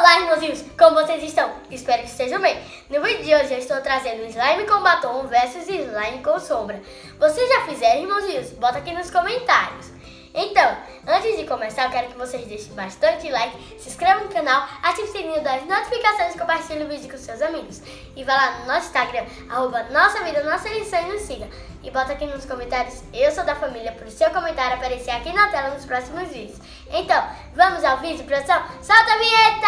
Olá, irmãozinhos! Como vocês estão? Espero que estejam bem. No vídeo de hoje eu estou trazendo slime com batom versus slime com sombra. Vocês já fizeram, irmãozinhos? Bota aqui nos comentários. Então, antes de começar, eu quero que vocês deixem bastante like, se inscrevam no canal, ative o sininho das notificações e compartilhem o vídeo com seus amigos. E vai lá no nosso Instagram, @nossa-vida-nossa-lição e nos siga. E bota aqui nos comentários, eu sou da família, para o seu comentário aparecer aqui na tela nos próximos vídeos. Então, vamos ao vídeo, produção? Solta a vinheta!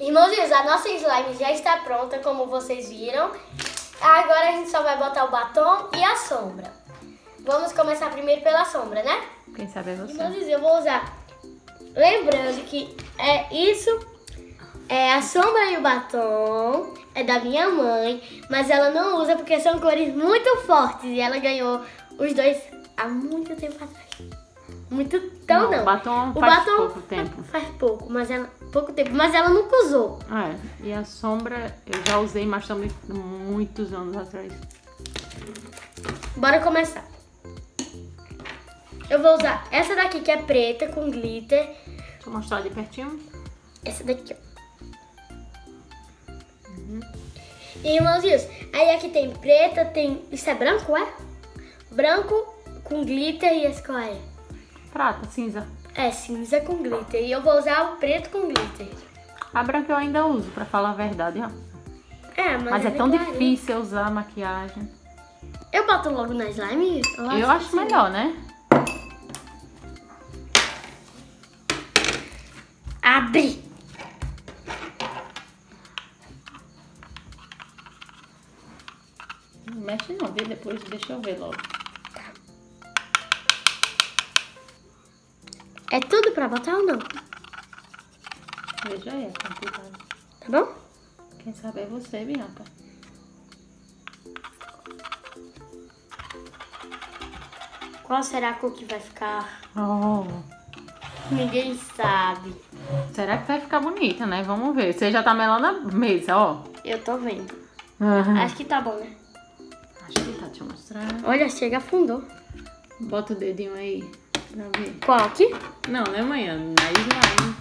Irmãozinhos, a nossa slime já está pronta, como vocês viram. Agora a gente só vai botar o batom e a sombra. Vamos começar primeiro pela sombra, né? Quem sabe é você. Irmãozinhos, eu vou usar... Lembrando que é a sombra e o batom é da minha mãe, mas ela não usa porque são cores muito fortes e ela ganhou os dois há muito tempo atrás. Não. O batom faz pouco tempo. Faz pouco tempo, mas ela nunca usou. E a sombra eu já usei, mas também muitos anos atrás. Bora começar. Eu vou usar essa daqui que é preta com glitter. Deixa eu mostrar de pertinho. Essa daqui, ó. E, irmãozinhos, aí aqui tem preta, tem... Isso é branco, é? Branco com glitter e esse qual é? Prata, cinza. É, cinza com glitter. E eu vou usar o preto com glitter. A branca eu ainda uso, pra falar a verdade, ó. Mas é tão difícil usar a maquiagem. Eu boto logo na slime? Eu acho melhor, né? Abre! Não mexe não, viu? Depois deixa eu ver logo. É tudo pra botar ou não? Veja aí a quantidade. Tá bom? Quem sabe é você, Bianca. Qual será a cor que vai ficar? Ninguém sabe. Será que vai ficar bonita, né? Vamos ver. Você já tá melando a mesa, ó. Eu tô vendo. Acho que tá bom, né? Acho que tá, deixa eu mostrar. Olha, chega, afundou. Bota o dedinho aí pra ver. Qual aqui? Não é amanhã, na slime.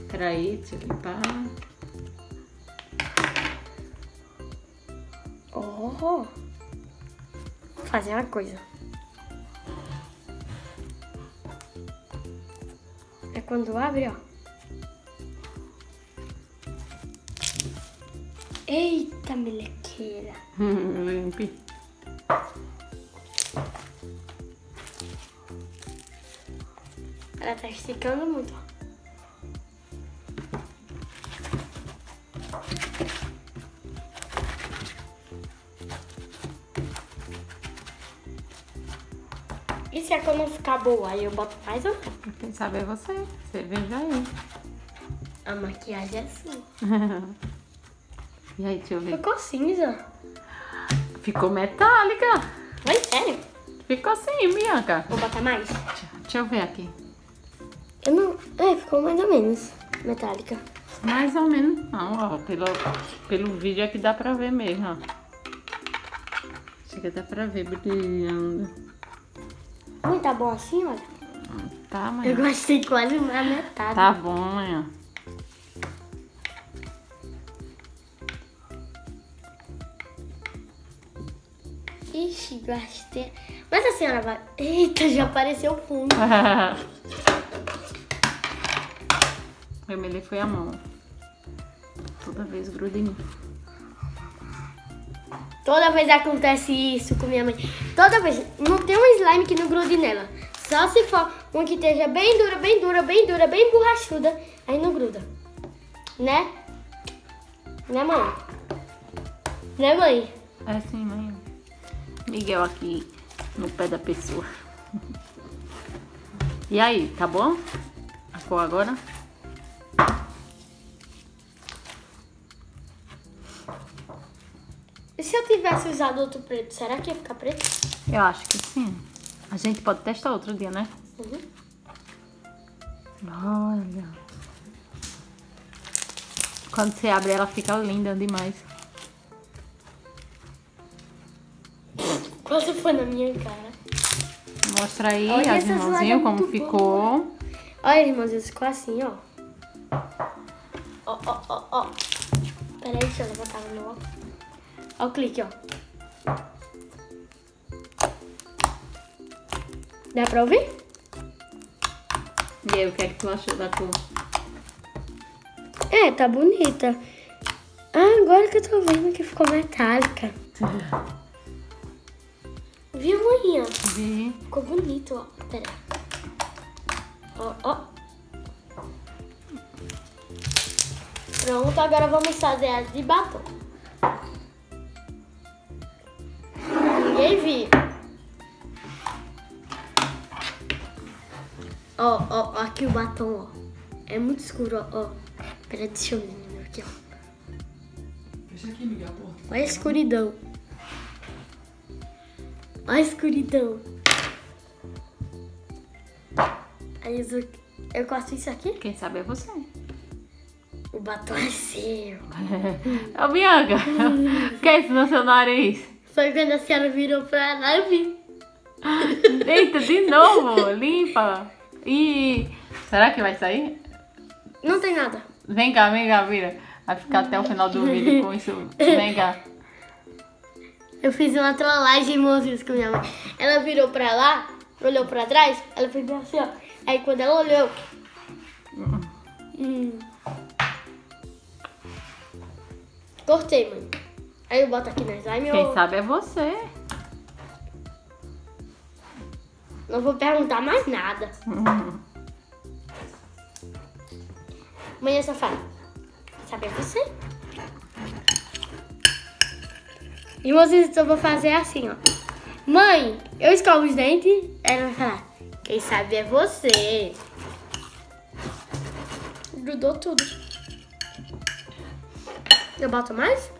Peraí, deixa eu limpar. Vou fazer uma coisa. É quando abre, ó. Eita, melequeira. Limpe. Ela tá esticando muito, ó. E se a cor não ficar boa, aí eu boto mais ou não? Quem sabe é você. Você veja aí. A maquiagem é assim. E aí, deixa eu ver. Ficou cinza. Ficou metálica. Vai, sério? Ficou assim, Bianca. Vou botar mais? Deixa eu ver aqui. Eu não... ficou mais ou menos metálica. Mais ou menos. Não, ó. Pelo vídeo é que dá pra ver mesmo, ó. Chega, dá pra ver brilhando. Tá bom assim, olha. Tá, mãe. Eu gostei quase a metade. Tá bom, mãe. Ixi, gostei. Mas a senhora vai... Eita, já apareceu o fundo. Eu melei foi a mão. Toda vez gruda em mim. Toda vez acontece isso com minha mãe. Toda vez. Não tem um slime que não grude nela. Só se for um que esteja bem dura, bem borrachuda. Aí não gruda. Né? Né, mãe? Né, mãe? É sim, mãe. Miguel aqui no pé da pessoa. E aí, tá bom? A cor agora? E se eu tivesse usado outro preto, será que ia ficar preto? Eu acho que sim. A gente pode testar outro dia, né? Olha. Quando você abre, ela fica linda demais. Quase foi na minha cara. Mostra aí, Olha, as essa slime é irmãozinhas, como muito ficou. Olha, irmãozinhos, ficou assim, ó. Ó. Peraí, deixa eu levantar de novo. Ó o clique, ó. Dá pra ouvir? E aí, o que é que tu achou da cor? É, tá bonita. Ah, agora que eu tô vendo que ficou metálica. Viu, mãinha? Vi. Ficou bonito, ó. Pera aí. Ó. Pronto, agora vamos fazer as de batom. Ninguém viu. Ó, aqui o batom, ó. É muito escuro, ó. Pera, deixa eu ver aqui, ó. Deixa aqui, Miguel, porra. Olha a escuridão. Olha a escuridão. Aí eu gosto disso aqui. Quem sabe é você. O batom é seu. Ô, Bianca, o que é isso no seu nariz? Foi quando a senhora virou pra lá e vi. Eita, de novo, limpa. E será que vai sair? Não tem nada. Vem cá, vira. Vai ficar até o final do vídeo com isso. Vem cá. Eu fiz uma trollagem, irmãozinhos, com minha mãe. Ela virou pra lá, olhou pra trás, ela fez assim, ó. Aí quando ela olhou... Cortei, mãe. Aí eu boto aqui na slime e Quem sabe é você. não vou perguntar mais nada. Mãe é safada. Sabe é você? Irmãozinhos, eu vou fazer assim, ó. Mãe, eu escovo os dentes. Ela vai falar, quem sabe é você. Grudou tudo. Eu boto mais?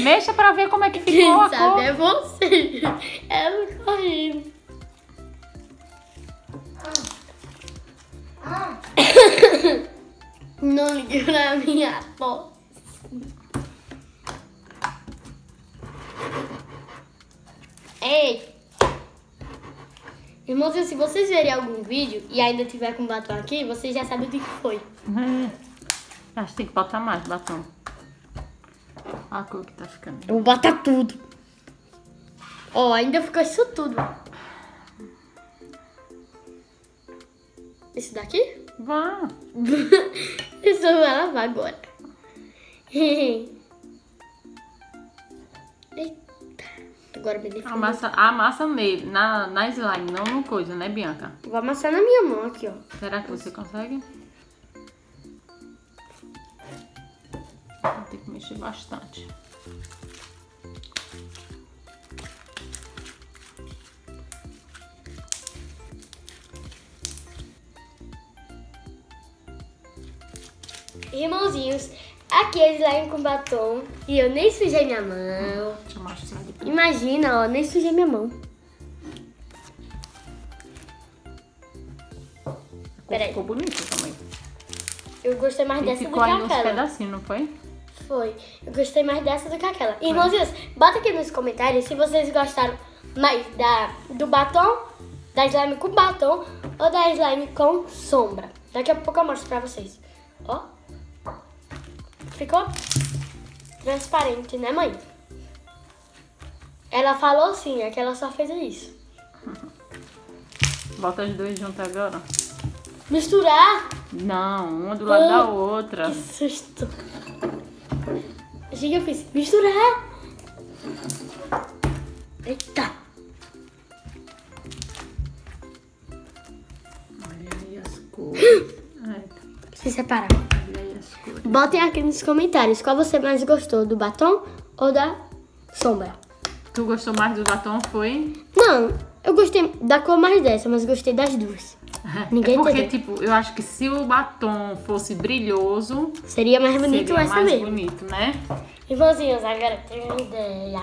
Mexa pra ver como é que ficou Quem a sabe cor. é você. Ela correndo. Não ligue pra minha voz. Ei! Irmãos, se vocês verem algum vídeo e ainda tiver com batom aqui, vocês já sabem o que foi. Acho que tem que botar mais batom. Olha a cor que tá ficando. Eu vou botar tudo. Ó, ainda ficou isso tudo. Esse daqui? Vá. Isso eu vou lavar agora. Eita. Agora me defende. Amassa nele, na slime, não no coisa, né, Bianca? Vou amassar na minha mão aqui, ó. Será que você consegue? Vou ter que mexer bastante. Irmãozinhos, aqui é slime com batom e eu nem sujei minha mão. Deixa eu mostrar depois. Imagina, ó, nem sujei minha mão. Peraí. Ficou bonito também. Eu gostei mais E dessa do ficou que aí uns aquela. pedacinhos, não foi? Foi. Eu gostei mais dessa do que aquela. Irmãozinhos, bota aqui nos comentários se vocês gostaram mais do batom, da slime com batom ou da slime com sombra. Daqui a pouco eu mostro pra vocês. Ó. Ficou transparente, né, mãe? Ela falou sim, é que ela só fez isso. Bota as duas juntas agora. Misturar? Não, uma do lado da outra. Que susto. O que eu fiz? Misturar. Eita. Olha aí as cores. Ai, Se separar. olha aí as cores. Botem aqui nos comentários qual você mais gostou, do batom ou da sombra. Tu gostou mais do batom, foi? Não, eu gostei da cor mais dessa, mas gostei das duas. Ninguém É porque, entendeu. tipo, eu acho que se o batom fosse brilhoso, Seria mais bonito seria essa mais mesmo. bonito, né? Irmãozinhos, agora eu tenho uma ideia.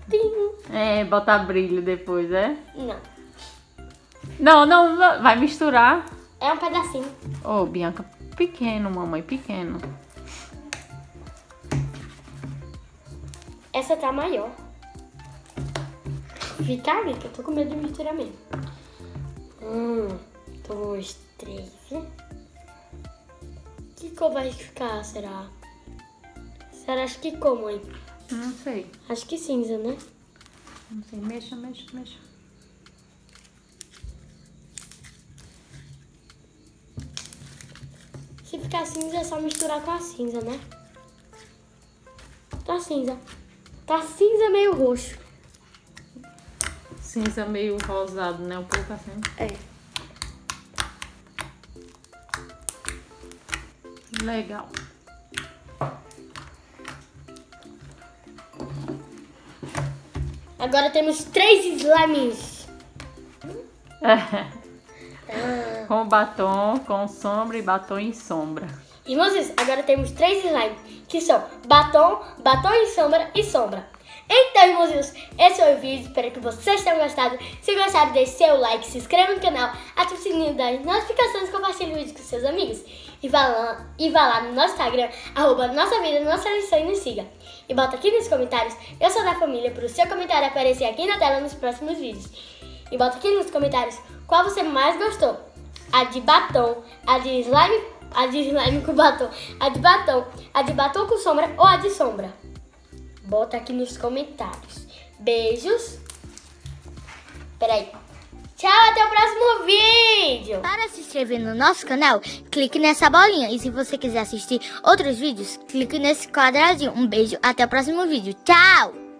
Tim. É, botar brilho depois, é? Não, Não, vai misturar. é um pedacinho. Ô, Bianca, pequeno, mamãe, pequeno. Essa tá maior. fica ali, que eu tô com medo de misturar mesmo. 2, 3. Que cor vai ficar, será? Será acho que cor, mãe? Não sei. Acho que cinza, né? Não sei. Mexa. Se ficar cinza, é só misturar com a cinza, né? Tá cinza. Tá cinza meio roxo. Cinza meio rosado, né? Um pouco assim. É. Legal. Agora temos 3 slimes. Com batom, com sombra e batom em sombra. E vocês, agora temos 3 slimes, que são batom em sombra e sombra. Então, irmãozinhos, esse foi o vídeo. Espero que vocês tenham gostado. Se gostaram, deixe seu like, se inscreva no canal, ative o sininho das notificações, compartilhe o vídeo com seus amigos. E vá lá no nosso Instagram, @nossa vida, nossa lição e nos siga. E bota aqui nos comentários, eu sou da família, para o seu comentário aparecer aqui na tela nos próximos vídeos. E bota aqui nos comentários qual você mais gostou. A de batom, a de slime com batom, a de batom com sombra ou a de sombra. Bota aqui nos comentários. Beijos. Peraí. Tchau, até o próximo vídeo. Para se inscrever no nosso canal, clique nessa bolinha. E se você quiser assistir outros vídeos, clique nesse quadradinho. Um beijo, até o próximo vídeo. Tchau!